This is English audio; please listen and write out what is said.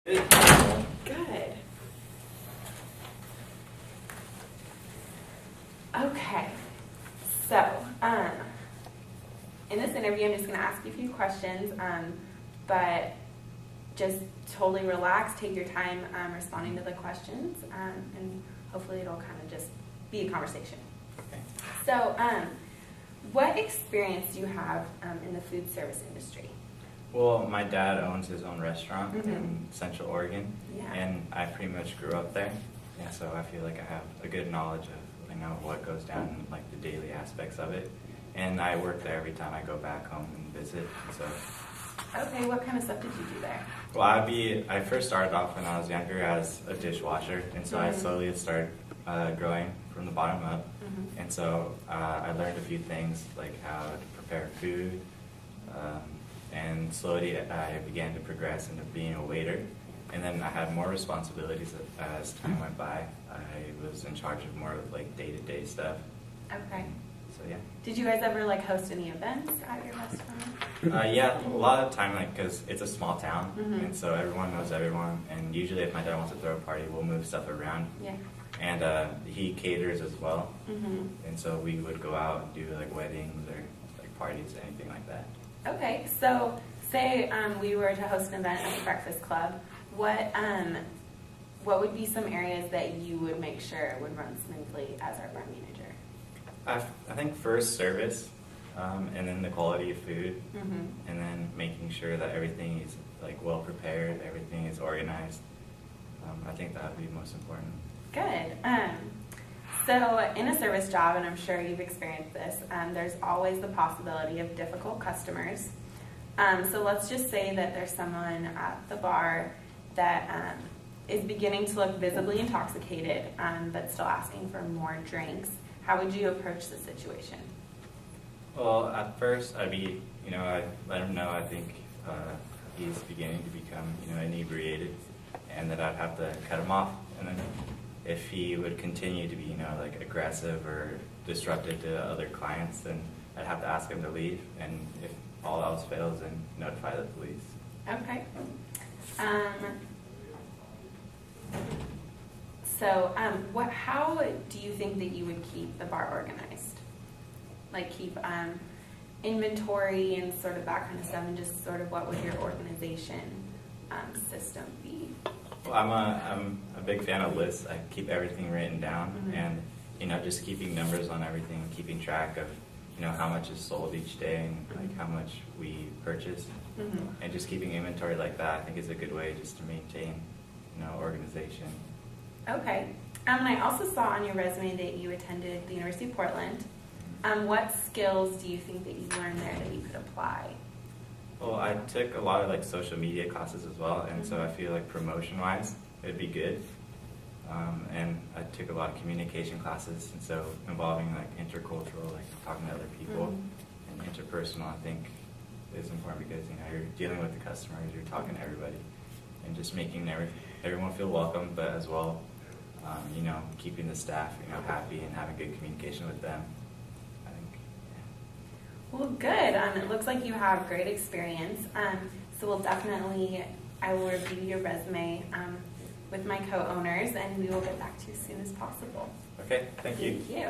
Good. Okay, so in this interview, I'm just going to ask you a few questions, but just totally relax, take your time responding to the questions, and hopefully it'll kind of just be a conversation. Okay. So, what experience do you have in the food service industry? Well, my dad owns his own restaurant Mm-hmm. in Central Oregon, Yeah. and I pretty much grew up there. Yeah, so I feel like I have a good knowledge of what goes down in like the daily aspects of it. And I work there every time I go back home and visit. So, Okay, what kind of stuff did you do there? well, I first started off when I was younger as a dishwasher, and so I Mhm. slowly started growing from the bottom up. Mhm. And so I learned a few things like how to prepare food, and slowly I began to progress into being a waiter. And then I had more responsibilities as time went by. I was in charge of more of like day-to-day stuff. Okay. So yeah. Did you guys ever like host any events at your restaurant? Yeah, a lot of the time, like, because it's a small town, Mhm. and so everyone knows everyone. And usually, if my dad wants to throw a party, we'll move stuff around. Yeah. And he caters as well, Mhm. and so we would go out and do like weddings or like parties, anything like that. Okay, so say we were to host an event at the Breakfast Club. What would be some areas that you would make sure would run smoothly as our bar manager? I think first service, and then the quality of food, Mm-hmm. and then making sure that everything is like well prepared, everything is organized. I think that would be most important. Good. So in a service job, and I'm sure you've experienced this, there's always the possibility of difficult customers. So let's just say that there's someone at the bar that is beginning to look visibly intoxicated, but still asking for more drinks. How would you approach the situation? Well, at first, I'd let him know I think he's beginning to become, inebriated, and that I'd have to cut him off. And then if he would continue to be, like aggressive or disruptive to other clients, then I'd have to ask him to leave. And if all else fails, then notify the police. Okay. So, how do you think that you would keep the bar organized? Like keep inventory and sort of that kind of stuff, and just sort of what would your organization system be? Well, I'm a big fan of lists. I keep everything written down, Mhm. and just keeping numbers on everything, keeping track of how much is sold each day and like how much we purchase, Mm-hmm. and just keeping inventory like that. I think is a good way just to maintain organization. Okay. And I also saw on your resume that you attended the University of Portland. What skills do you think that you learned there that you could apply? Well, I took a lot of like social media classes as well, and so I feel like promotion-wise, it'd be good. And I took a lot of communication classes, and so involving like intercultural, like talking to other people, and interpersonal, I think is important because you're dealing with the customers, you're talking to everybody, and just making everyone feel welcome, but as well, keeping the staff happy and having good communication with them. I think. Well, good. It looks like you have great experience. So I will review your resume with my co-owners, and we will get back to you as soon as possible. Okay, thank you. Thank you.